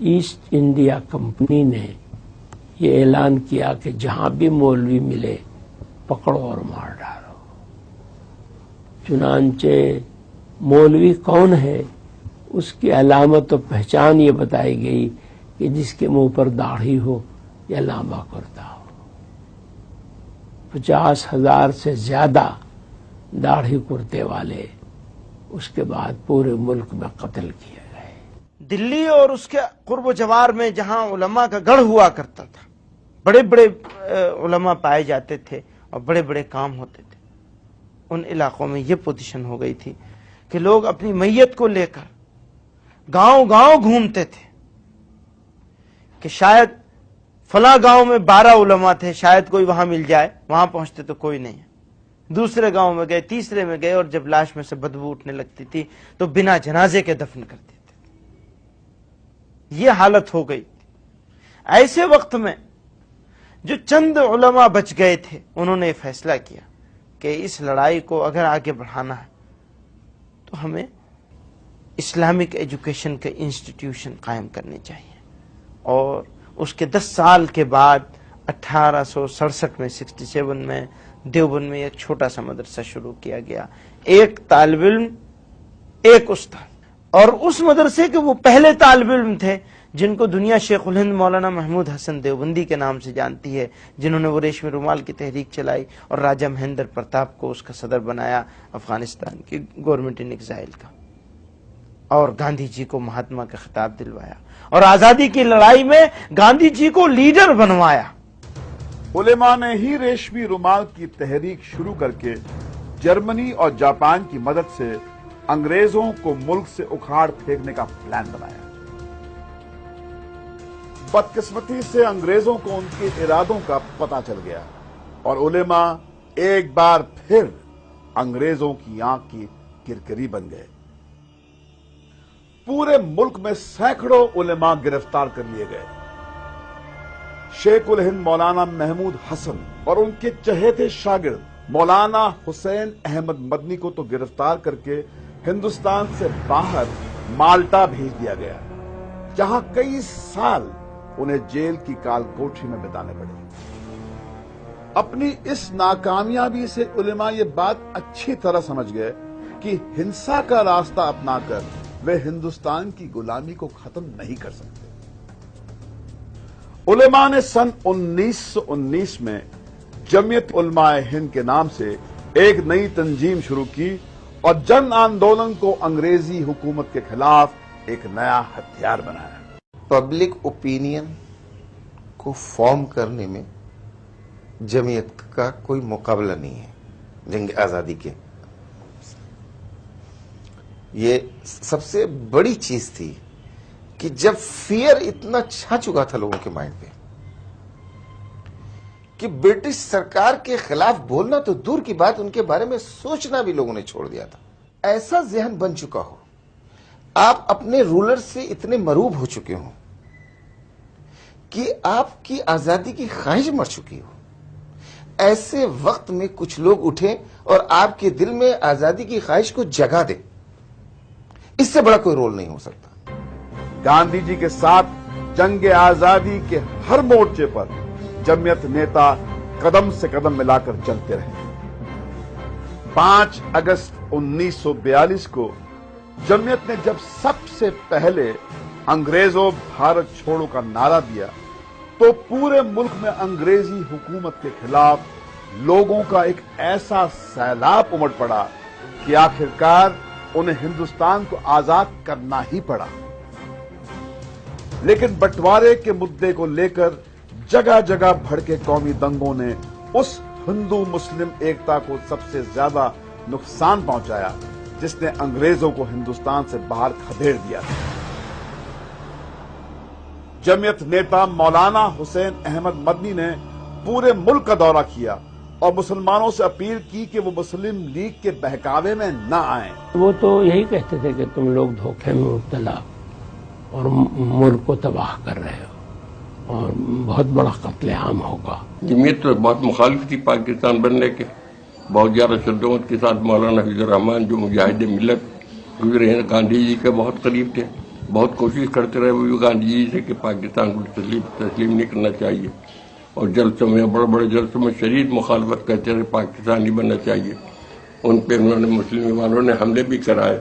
East India company نے یہ اعلان کیا کہ جہاں بھی مولوی ملے پکڑو اور مار ڈالو۔ چنانچہ مولوی کون ہے اس کی علامت و پہچان یہ بتائی گئی کہ جس کے منہ پر داڑھی ہو یا لامبا کرتا ہو۔ 50,000 سے زیادہ داڑھی کرتے والے اس کے بعد پورے ملک میں قتل کیے گئے۔ دلی اور اس کے قرب و جوار میں جہاں علماء کا گڑھ ہوا کرتا تھا، بڑے بڑے علماء پائے جاتے تھے اور بڑے بڑے کام ہوتے تھے، ان علاقوں میں یہ پوزیشن ہو گئی تھی کہ لوگ اپنی میت کو لے کر گاؤں گاؤں گھومتے تھے کہ شاید فلاں گاؤں میں 12 علماء تھے، شاید کوئی وہاں مل جائے۔ وہاں پہنچتے تو کوئی نہیں ہے، دوسرے گاؤں میں گئے، تیسرے میں گئے، اور جب لاش میں سے بدبو اٹھنے لگتی تھی تو بنا جنازے کے دفن کر دیتے تھے۔ یہ حالت ہو گئی۔ ایسے وقت میں جو چند علماء بچ گئے تھے انہوں نے یہ فیصلہ کیا کہ اس لڑائی کو اگر آگے بڑھانا ہے تو ہمیں اسلامک ایجوکیشن کے انسٹیٹیوشن قائم کرنے چاہیے۔ اور اس کے 10 سال کے بعد 1867 میں 67 میں دیوبند میں ایک چھوٹا سا مدرسہ شروع کیا گیا، ایک طالب علم ایک استاد، اور اس مدرسے کے وہ پہلے طالب علم تھے جن کو دنیا شیخ الہند مولانا محمود حسن دیوبندی کے نام سے جانتی ہے، جنہوں نے وہ ریشمی رومال کی تحریک چلائی اور راجہ مہندر پرتاپ کو اس کا صدر بنایا، افغانستان کی گورنمنٹ ان ایگزائل کا، اور گاندھی جی کو مہاتما کا خطاب دلوایا اور آزادی کی لڑائی میں گاندھی جی کو لیڈر بنوایا۔ علماء نے ہی ریشمی رومال کی تحریک شروع کر کے جرمنی اور جاپان کی مدد سے انگریزوں کو ملک سے اکھاڑ پھینکنے کا پلان بنایا۔ بدقسمتی سے انگریزوں کو ان کے ارادوں کا پتہ چل گیا اور علماء ایک بار پھر انگریزوں کی آنکھ کی کرکری بن گئے۔ پورے ملک میں سینکڑوں علماء گرفتار کر لیے گئے۔ شیخ الہند مولانا محمود حسن اور ان کے چہیتے شاگرد مولانا حسین احمد مدنی کو تو گرفتار کر کے ہندوستان سے باہر مالٹا بھیج دیا گیا، جہاں کئی سال انہیں جیل کی کال کوٹھی میں بتانے پڑے۔ اپنی اس ناکامیابی سے علماء یہ بات اچھی طرح سمجھ گئے کہ ہنسا کا راستہ اپنا کر وہ ہندوستان کی غلامی کو ختم نہیں کر سکتے۔ علماء نے سن 1919 میں جمعیت علماء ہند کے نام سے ایک نئی تنظیم شروع کی اور جن آندولن کو انگریزی حکومت کے خلاف ایک نیا ہتھیار بنایا۔ پبلک اوپینین کو فارم کرنے میں جمعیت کا کوئی مقابلہ نہیں ہے جنگ آزادی کے۔ یہ سب سے بڑی چیز تھی کہ جب فیئر اتنا چھا چکا تھا لوگوں کے مائنڈ پہ کہ برٹش سرکار کے خلاف بولنا تو دور کی بات، ان کے بارے میں سوچنا بھی لوگوں نے چھوڑ دیا تھا۔ ایسا ذہن بن چکا ہو، آپ اپنے رولر سے اتنے مروب ہو چکے ہوں کہ آپ کی آزادی کی خواہش مر چکی ہو، ایسے وقت میں کچھ لوگ اٹھیں اور آپ کے دل میں آزادی کی خواہش کو جگا دیں، اس سے بڑا کوئی رول نہیں ہو سکتا۔ گاندھی جی کے ساتھ جنگ آزادی کے ہر مورچے پر جمعیت نیتا قدم سے قدم ملا کر چلتے رہے۔ 5 اگست 1942 کو جمعیت نے جب سب سے پہلے انگریزوں بھارت چھوڑو کا نعرہ دیا تو پورے ملک میں انگریزی حکومت کے خلاف لوگوں کا ایک ایسا سیلاب امڑ پڑا کہ آخرکار انہیں ہندوستان کو آزاد کرنا ہی پڑا۔ لیکن بٹوارے کے مدعے کو لے کر جگہ جگہ بھڑکے قومی دنگوں نے اس ہندو مسلم ایکتا کو سب سے زیادہ نقصان پہنچایا جس نے انگریزوں کو ہندوستان سے باہر کھدیڑ دیا تھا۔ جمعیت نیتا مولانا حسین احمد مدنی نے پورے ملک کا دورہ کیا اور مسلمانوں سے اپیل کی کہ وہ مسلم لیگ کے بہکاوے میں نہ آئیں۔ وہ تو یہی کہتے تھے کہ تم لوگ دھوکے میں مبتلا اور ملک کو تباہ کر رہے ہو اور بہت بڑا قتل عام ہوگا۔ جمعیت تو بہت مخالف تھی پاکستان بننے کے، بہت زیادہ شدت کے ساتھ مولانا حفیظ الرحمان جو مجاہد ملت گزرے ہیں، گاندھی جی کے بہت قریب تھے، بہت کوشش کرتے رہے وہ گاندھی جی سے کہ پاکستان کو تسلیم نہیں کرنا چاہیے، اور جلسوں میں بڑے بڑے جلسوں میں شدید مخالفت کرتے رہے، پاکستان نہیں بننا چاہیے۔ ان پہ انہوں نے مسلم والوں نے حملے بھی کرائے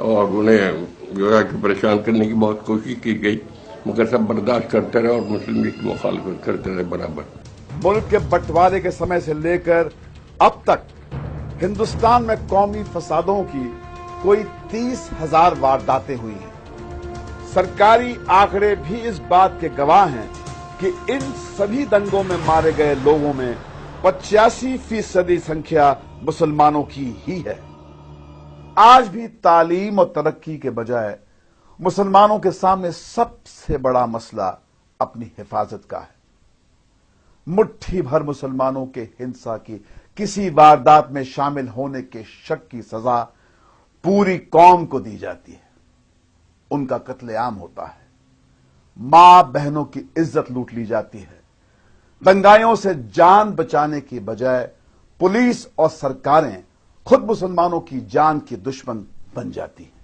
اور انہیں جو ہے کہ پریشان کرنے کی بہت کوشش کی گئی، مگر سب برداشت کرتے رہے اور مسلم لیگ کی مخالفت کرتے رہے برابر۔ ملک کے بٹوارے کے سمے سے لے کر اب تک ہندوستان میں قومی فسادوں کی کوئی 30,000 وارداتیں ہوئی ہیں۔ سرکاری آنکڑے بھی اس بات کے گواہ ہیں کہ ان سبھی دنگوں میں مارے گئے لوگوں میں 85% سنکھیا مسلمانوں کی ہی ہے۔ آج بھی تعلیم اور ترقی کے بجائے مسلمانوں کے سامنے سب سے بڑا مسئلہ اپنی حفاظت کا ہے۔ مٹھی بھر مسلمانوں کے ہنسا کی کسی واردات میں شامل ہونے کے شک کی سزا پوری قوم کو دی جاتی ہے، ان کا قتل عام ہوتا ہے، ماں بہنوں کی عزت لوٹ لی جاتی ہے، دنگائیوں سے جان بچانے کی بجائے پولیس اور سرکاریں خود مسلمانوں کی جان کی دشمن بن جاتی ہیں۔